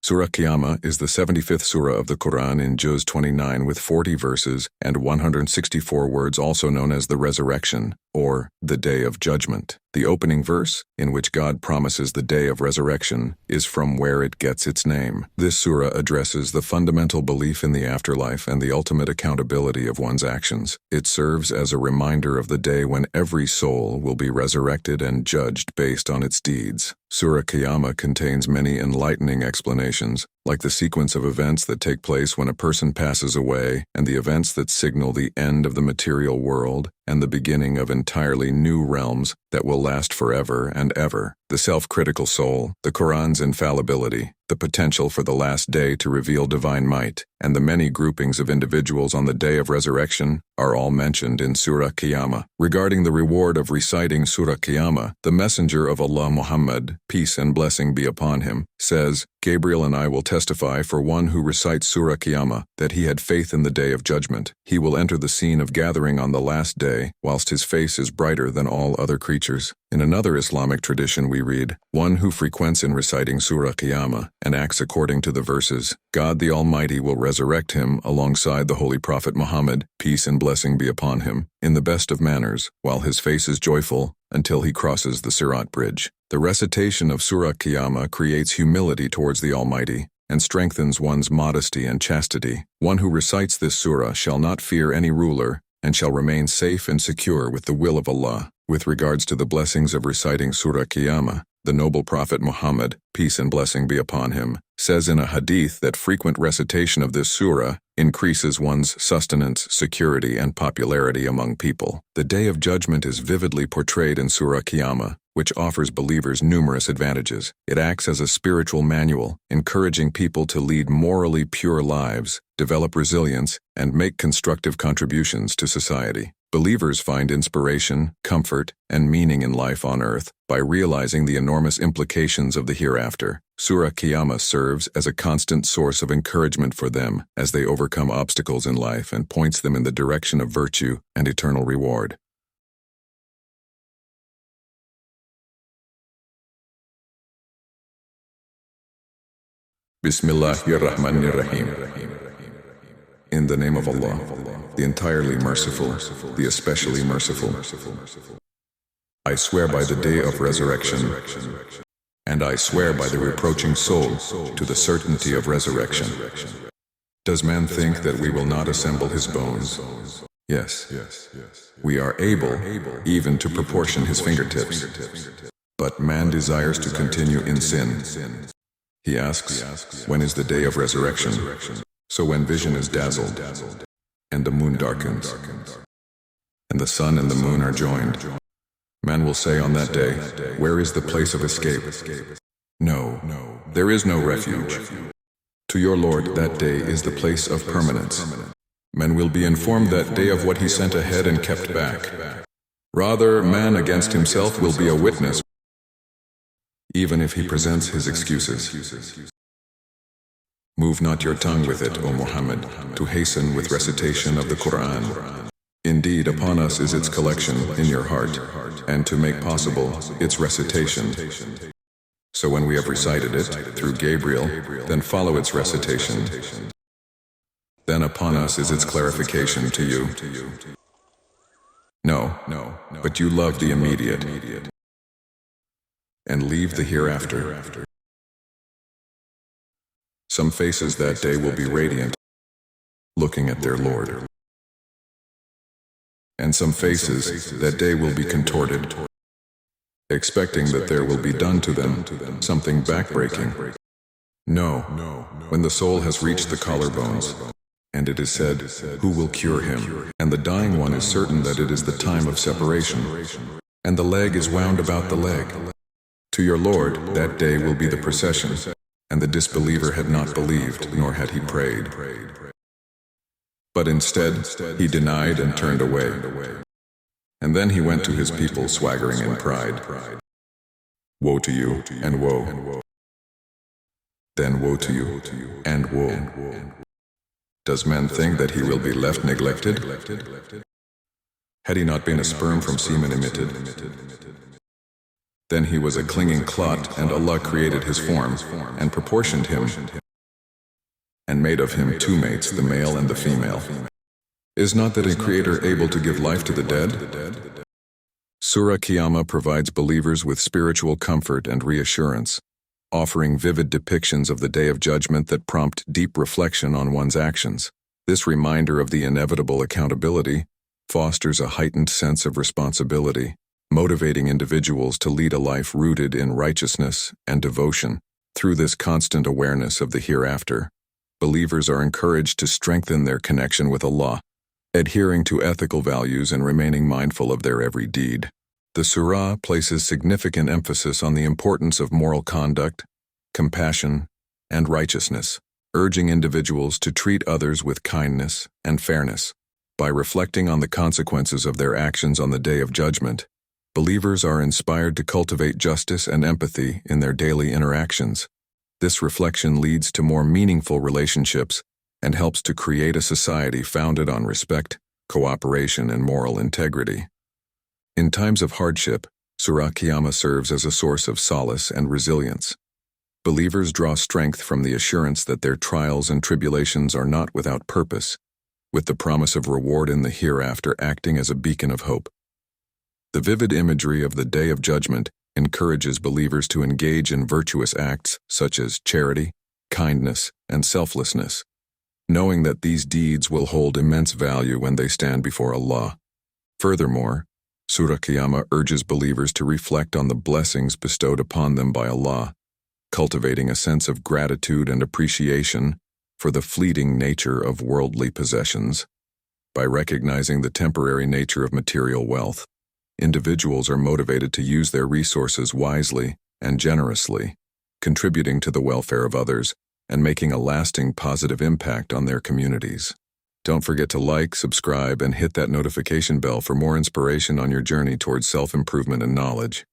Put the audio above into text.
Surah Qiyamah is the 75th surah of the Quran in Juz 29 with 40 verses and 164 words, also known as the Resurrection, or the Day of Judgment. The opening verse, in which God promises the Day of Resurrection, is from where it gets its name. This surah addresses the fundamental belief in the afterlife and the ultimate accountability of one's actions. It serves as a reminder of the day when every soul will be resurrected and judged based on its deeds. Surah Qiyamah contains many enlightening explanations, like the sequence of events that take place when a person passes away, and the events that signal the end of the material world and the beginning of entirely new realms that will last forever and ever. The self-critical soul, the Quran's infallibility, the potential for the last day to reveal divine might, and the many groupings of individuals on the day of resurrection are all mentioned in Surah Qiyamah. Regarding the reward of reciting Surah Qiyamah, the Messenger of Allah Muhammad, peace and blessing be upon him, says, "Gabriel and I will testify for one who recites Surah Qiyamah that he had faith in the day of judgment. He will enter the scene of gathering on the last day, whilst his face is brighter than all other creatures." In another Islamic tradition we read, "One who frequents in reciting Surah Qiyamah and acts according to the verses, God the Almighty will resurrect him alongside the Holy Prophet Muhammad, peace and blessing be upon him, in the best of manners, while his face is joyful, until he crosses the Sirat bridge." The recitation of Surah Qiyamah creates humility towards the Almighty and strengthens one's modesty and chastity. One who recites this surah shall not fear any ruler and shall remain safe and secure with the will of Allah. With regards to the blessings of reciting Surah Qiyamah, the noble Prophet Muhammad, peace and blessing be upon him, says in a hadith that frequent recitation of this surah increases one's sustenance, security, and popularity among people. The Day of Judgment is vividly portrayed in Surah Qiyamah, which offers believers numerous advantages. It acts as a spiritual manual, encouraging people to lead morally pure lives, develop resilience, and make constructive contributions to society. Believers find inspiration, comfort, and meaning in life on earth by realizing the enormous implications of the hereafter. Surah Qiyamah serves as a constant source of encouragement for them as they overcome obstacles in life and points them in the direction of virtue and eternal reward. Bismillahirrahmanirrahim. In the name of Allah, the entirely merciful, the especially merciful. I swear by the day of resurrection, and I swear by the reproaching soul to the certainty of resurrection. Does man think that we will not assemble his bones? Yes, we are able even to proportion his fingertips. But man desires to continue in sin. He asks, when is the day of resurrection? So when vision is dazzled, and the moon darkens, and the sun and the moon are joined, man will say on that day, where is the place of escape? No, there is no refuge. To your Lord, that day is the place of permanence. Men will be informed that day of what he sent ahead and kept back. Rather, man against himself will be a witness, even if he presents his excuses. Move not your tongue with it, O Muhammad, to hasten with recitation of the Quran. Indeed, upon us is its collection in your heart, and to make possible its recitation. So when we have recited it through Gabriel, then follow its recitation. Then upon us is its clarification to you. No, but you love the immediate, and leave the hereafter. Some faces that day will be radiant, looking at their Lord. And some faces that day will be contorted, expecting that there will be done to them something backbreaking. No, when the soul has reached the collarbones, and it is said, who will cure him? And the dying one is certain that it is the time of separation, and the leg is wound about the leg. To your Lord, that day will be the procession, and the disbeliever had not believed, nor had he prayed. But instead, he denied and turned away. And then he went to his people swaggering in pride. Woe to you, and woe. Then woe to you, and woe. Does man think that he will be left neglected? Had he not been a sperm from semen emitted? Then he was a clinging clot, and Allah created his form, and proportioned him, and made of him two mates, the male and the female. Is not that a creator able to give life to the dead? Surah Qiyamah provides believers with spiritual comfort and reassurance, offering vivid depictions of the Day of Judgment that prompt deep reflection on one's actions. This reminder of the inevitable accountability fosters a heightened sense of responsibility, motivating individuals to lead a life rooted in righteousness and devotion. Through this constant awareness of the hereafter, believers are encouraged to strengthen their connection with Allah, adhering to ethical values and remaining mindful of their every deed. The surah places significant emphasis on the importance of moral conduct, compassion, and righteousness, urging individuals to treat others with kindness and fairness. By reflecting on the consequences of their actions on the Day of Judgment, believers are inspired to cultivate justice and empathy in their daily interactions. This reflection leads to more meaningful relationships and helps to create a society founded on respect, cooperation, and moral integrity. In times of hardship, Surah Qiyamah serves as a source of solace and resilience. Believers draw strength from the assurance that their trials and tribulations are not without purpose, with the promise of reward in the hereafter acting as a beacon of hope. The vivid imagery of the Day of Judgment encourages believers to engage in virtuous acts such as charity, kindness, and selflessness, knowing that these deeds will hold immense value when they stand before Allah. Furthermore, Surah Qiyamah urges believers to reflect on the blessings bestowed upon them by Allah, cultivating a sense of gratitude and appreciation for the fleeting nature of worldly possessions. By recognizing the temporary nature of material wealth, individuals are motivated to use their resources wisely and generously, contributing to the welfare of others and making a lasting positive impact on their communities. Don't forget to like, subscribe, and hit that notification bell for more inspiration on your journey towards self-improvement and knowledge.